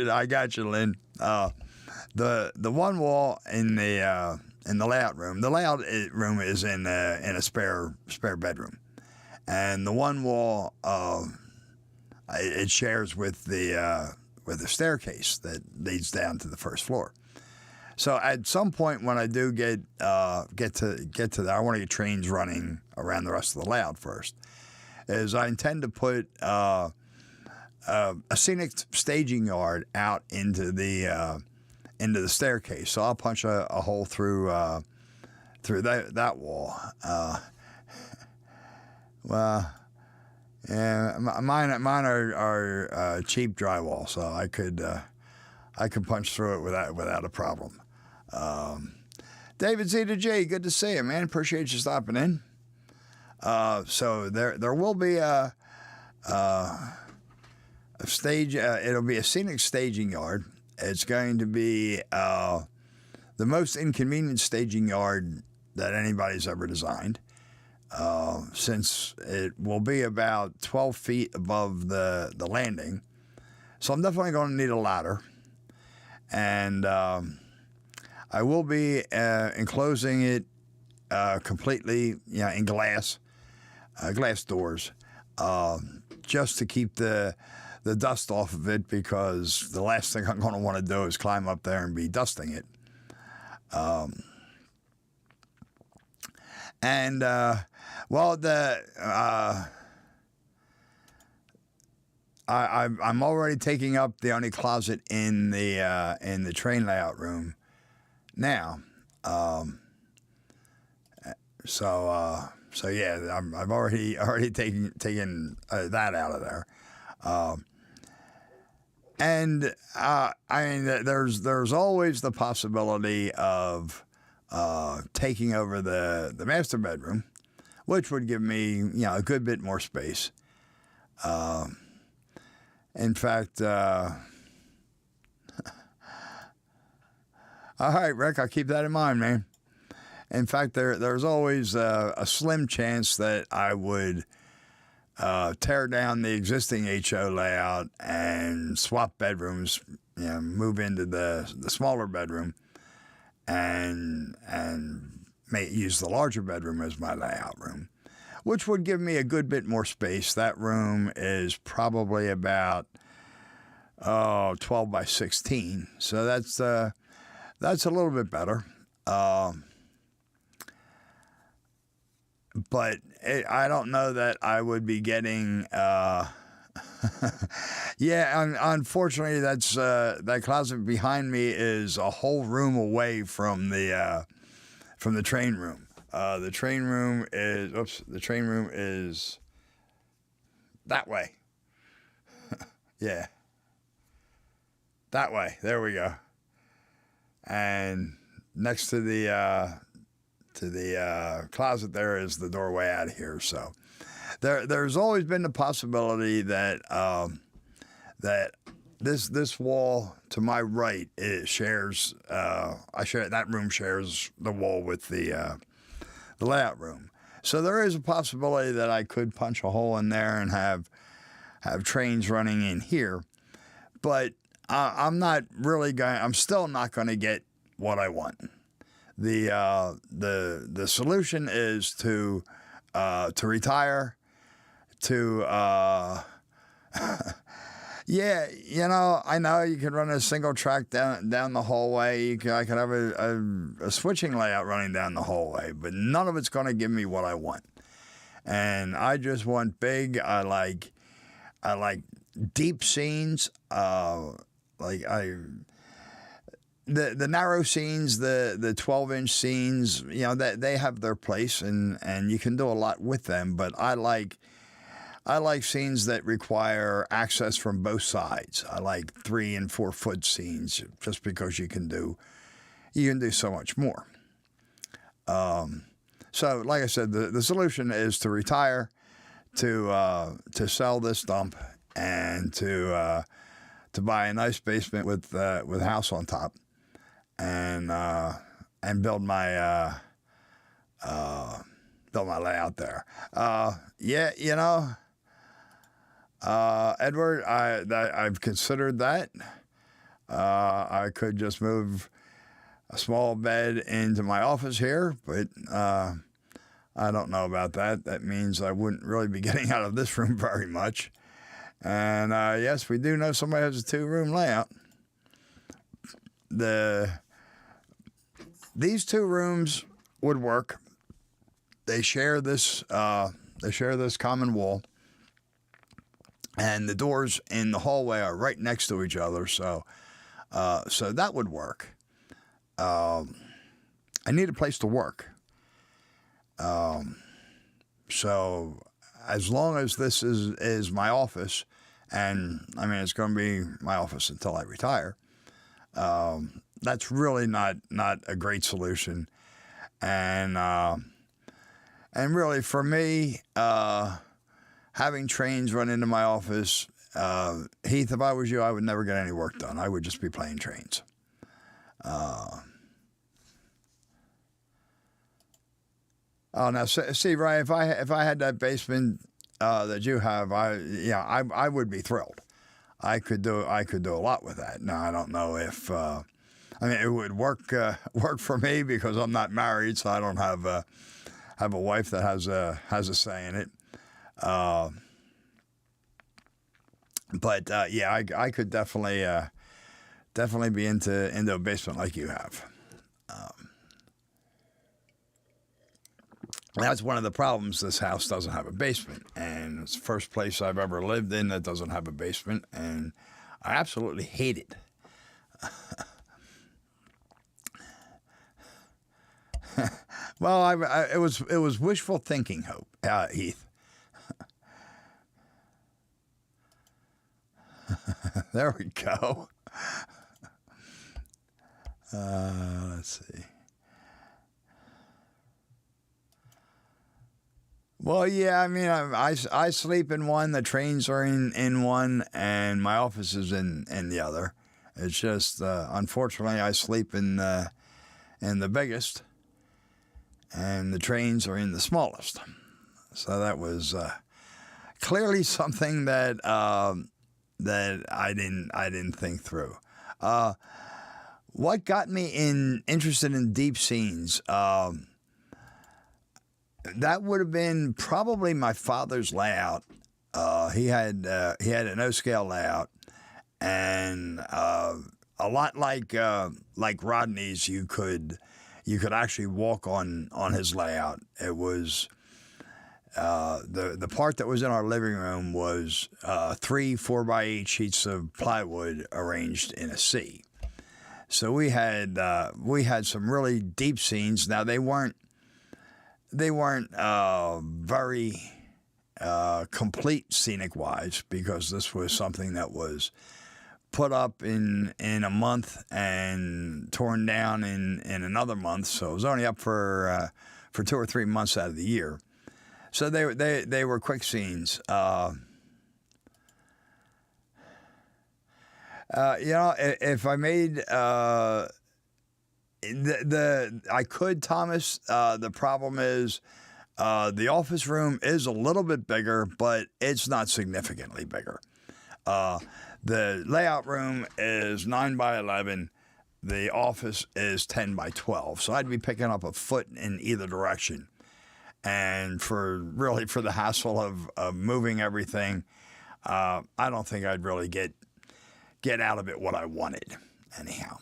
B: I got you, Lynn. The one wall in the layout room. The layout room is in a spare bedroom, and the one wall it shares with the staircase that leads down to the first floor. So at some point when I do get to that, I want to get trains running around the rest of the layout first. Is I intend to put a scenic staging yard out into the staircase. So I'll punch a hole through that wall. Well, yeah, mine are cheap drywall, so I could punch through it without a problem. David Z to J, good to see you, man. Appreciate you stopping in. So there will be a stage. It'll be a scenic staging yard. It's going to be the most inconvenient staging yard that anybody's ever designed, since it will be about 12 feet above the landing. So I'm definitely going to need a ladder. And I will be enclosing it completely in glass doors, just to keep the dust off of it, because the last thing I'm going to want to do is climb up there and be dusting it. I'm already taking up the only closet in the train layout room now. So yeah, I've already taken that out of there. And I mean, there's always the possibility of taking over the master bedroom, which would give me a good bit more space. In fact, all right, Rick, I'll keep that in mind, man. In fact, there's always a slim chance that I would tear down the existing HO layout and swap bedrooms, move into the smaller bedroom, and use the larger bedroom as my layout room, which would give me a good bit more space. That room is probably about 12 by 16, so that's a little bit better. But I don't know that I would be getting. Yeah, unfortunately, that closet behind me is a whole room away from the train room. The train room is that way. Yeah, that way. There we go. And next to the closet there is the doorway out of here. So there's always been the possibility that this wall to my right shares. That room shares the wall with the layout room. So there is a possibility that I could punch a hole in there and have trains running in here, but I'm still not going to get what I want. The solution is to retire. Yeah, I know you could run a single track down the hallway. I could have a switching layout running down the hallway, but none of it's going to give me what I want. And I just want big. I like deep scenes. The narrow scenes, the 12-inch scenes, that they have their place, and you can do a lot with them. But I like scenes that require access from both sides. I like 3 and 4 foot scenes, just because you can do so much more. So, like I said, the solution is to retire, to sell this dump, and to buy a nice basement with a house on top. And build my layout there. Edward, I've considered that. I could just move a small bed into my office here, but I don't know about that. That means I wouldn't really be getting out of this room very much. And yes, we do know somebody has a 2-room layout. These 2 rooms would work. They share this common wall, and the doors in the hallway are right next to each other. So that would work. I need a place to work. So as long as this is my office, and I mean it's going to be my office until I retire. That's really not a great solution, and really for me, having trains run into my office, Heath, if I was you, I would never get any work done. I would just be playing trains. Now see, Ray, if I had that basement that you have, I would be thrilled. I could do a lot with that. Now I don't know if. It would work for me because I'm not married, so I don't have a wife that has a say in it. But I could definitely be into a basement like you have. That's one of the problems. This house doesn't have a basement, and it's the first place I've ever lived in that doesn't have a basement, and I absolutely hate it. Well, it was wishful thinking, Heath. There we go. Let's see. Well, yeah, I sleep in one. The trains are in one, and my office is in the other. It's just unfortunately I sleep in the biggest, and the trains are in the smallest. So that was clearly something that that I didn't think through. What got me interested in deep scenes? That would have been probably my father's layout. He had an O-scale layout, and a lot like Rodney's, you could actually walk on his layout. It was the part that was in our living room was 3 4x8 sheets of plywood arranged in a C. So we had some really deep scenes. Now they weren't very complete scenic wise, because this was something that was put up in a month and torn down in another month. So it was only up for 2 or 3 months out of the year. So they were quick scenes. If I made I could, Thomas. The problem is the office room is a little bit bigger, but it's not significantly bigger. The layout room is 9 by 11. The office is 10 by 12. So I'd be picking up a foot in either direction. And for the hassle of moving everything, I don't think I'd really get out of it what I wanted anyhow.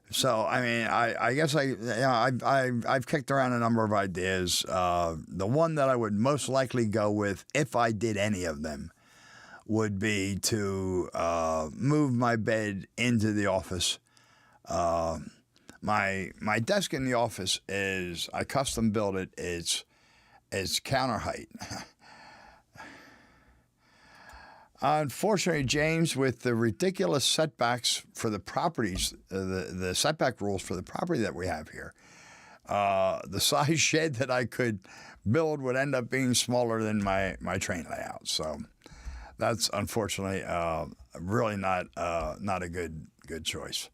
B: So I mean, I guess I've kicked around a number of ideas. The one that I would most likely go with, if I did any of them, would be to move my bed into the office. My desk in the office is, I custom built it. It's counter height. Unfortunately, James, with the ridiculous setbacks for the properties, the setback rules for the property that we have here, the size shed that I could build would end up being smaller than my train layout. So that's unfortunately really not a good choice,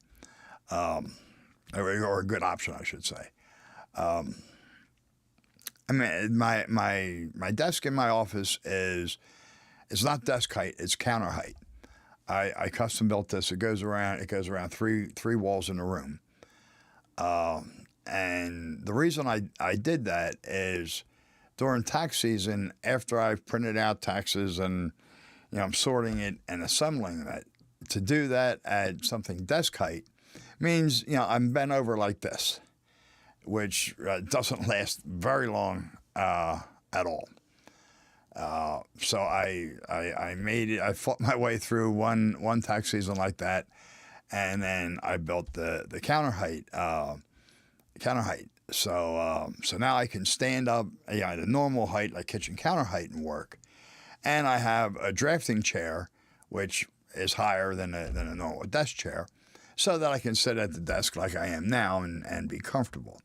B: or a good option, I should say. I mean, my desk in my office is. It's not desk height; it's counter height. I custom built this. It goes around three walls in the room. And the reason I did that is during tax season, after I've printed out taxes and I'm sorting it and assembling that, to do that at something desk height means I'm bent over like this, which doesn't last very long at all. So I made it. I fought my way through one tax season like that, and then I built the counter height. So now I can stand up at a normal height, like kitchen counter height, and work. And I have a drafting chair, which is higher than a normal desk chair, so that I can sit at the desk like I am now and be comfortable.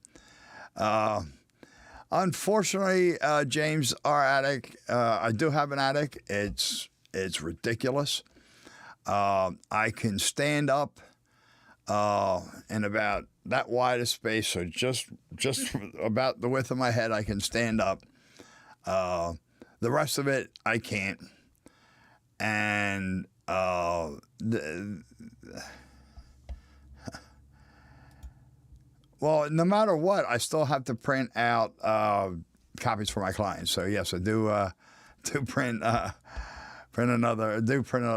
B: Unfortunately, James, our attic, I do have an attic. It's ridiculous. I can stand up in about that wide a space, so just about the width of my head, I can stand up. The rest of it, I can't. And well, no matter what, I still have to print out copies for my clients. So yes, I do print a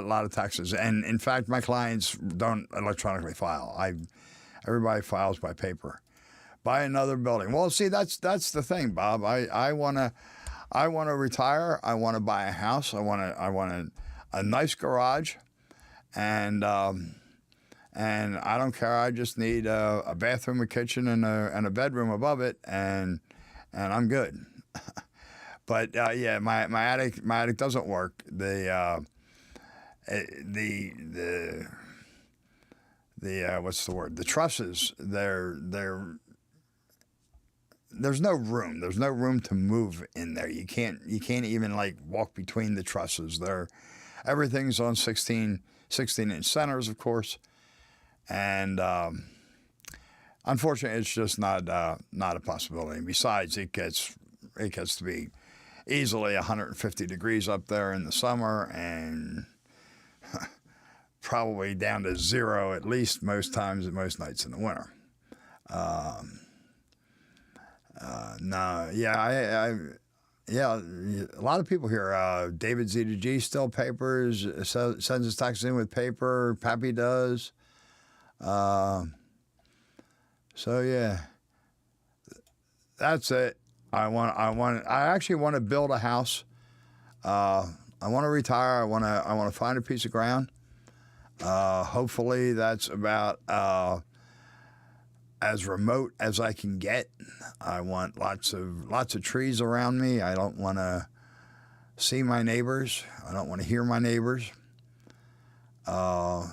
B: lot of taxes. And in fact, my clients don't electronically file. Everybody files by paper. Buy another building. Well, see, that's the thing, Bob. I wanna retire. I want to buy a house. I want a nice garage, and I don't care. I just need a bathroom, a kitchen, and a bedroom above it, and I'm good. But yeah, my attic doesn't work. The what's the word? The trusses. There's no room. There's no room to move in there. You can't even like walk between the trusses. Everything's on 16-inch centers, of course. And unfortunately, it's just not a possibility. And besides, it gets to be easily 150 degrees up there in the summer, and probably down to 0 at least most times and most nights in the winter. No, yeah, yeah, a lot of people here. David Z2G still papers, sends his taxes in with paper. Pappy does. So yeah, that's it. I actually want to build a house. I want to retire. I want to find a piece of ground. Hopefully, that's about as remote as I can get. I want lots of trees around me. I don't want to see my neighbors. I don't want to hear my neighbors. And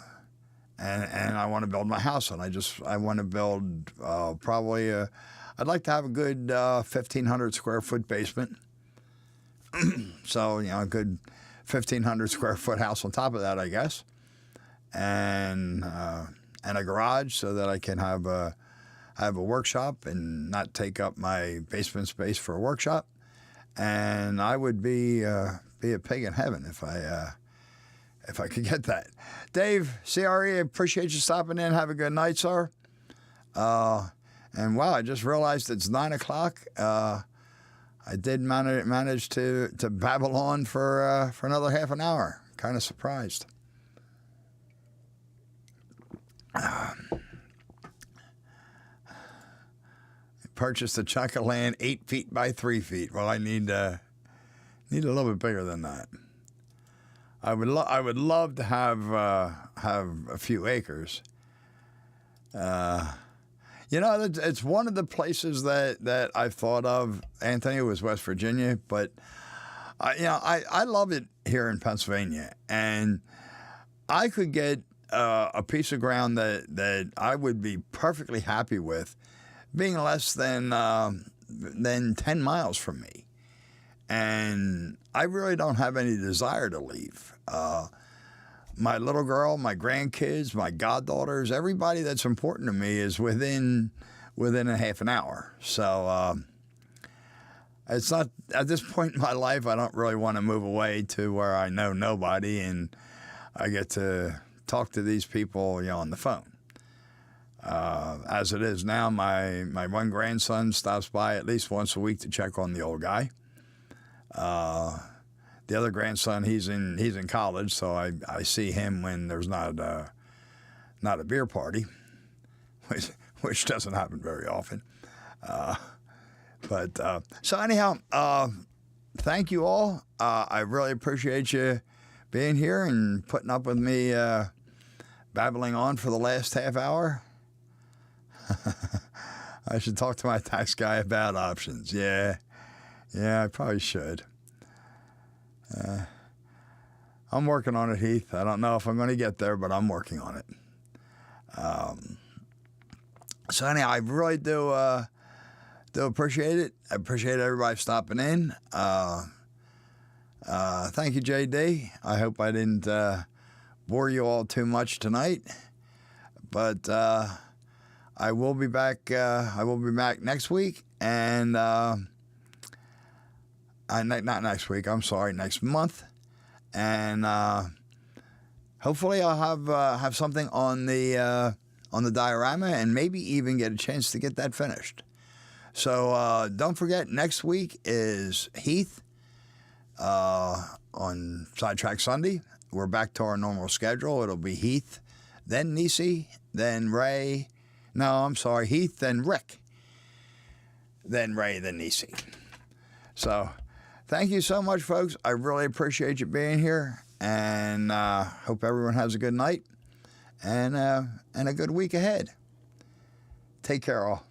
B: I want to build my house, and I want to build probably I'd like to have a good 1,500 square foot basement. So a good 1,500 square foot house on top of that, I guess, and a garage so that I can have a workshop and not take up my basement space for a workshop. And I would be a pig in heaven if I could get that. Dave, CRE, appreciate you stopping in. Have a good night, sir. And wow, I just realized it's 9 o'clock. I did manage to babble on for another half an hour. Kind of surprised. Purchased a chunk of land 8 feet by 3 feet. Well, I need a little bit bigger than that. I would love to have a few acres. It's one of the places that I've thought of. Anthony, was West Virginia, but I love it here in Pennsylvania, and I could get a piece of ground that I would be perfectly happy with, being less than 10 miles from me. And I really don't have any desire to leave. My little girl, my grandkids, my goddaughters, everybody that's important to me is within a half an hour. So it's not, at this point in my life, I don't really want to move away to where I know nobody and I get to talk to these people on the phone. As it is now, my one grandson stops by at least once a week to check on the old guy. The other grandson, he's in college, so I see him when there's not a beer party, which doesn't happen very often. So anyhow, thank you all. I really appreciate you being here and putting up with me babbling on for the last half hour. I should talk to my tax guy about options. Yeah, I probably should. I'm working on it, Heath. I don't know if I'm going to get there, but I'm working on it. So anyhow, I really do appreciate it. I appreciate everybody stopping in. Thank you, JD. I hope I didn't bore you all too much tonight, but I will be back. I will be back next week, and not next week. I'm sorry, next month, and hopefully I'll have something on the diorama, and maybe even get a chance to get that finished. So don't forget, next week is Heath on Sidetrack Sunday. We're back to our normal schedule. It'll be Heath, then Nisi, then Ray. No, I'm sorry, Heath, then Rick, then Ray, then Nisi. So thank you so much, folks. I really appreciate you being here, and hope everyone has a good night and a good week ahead. Take care, all.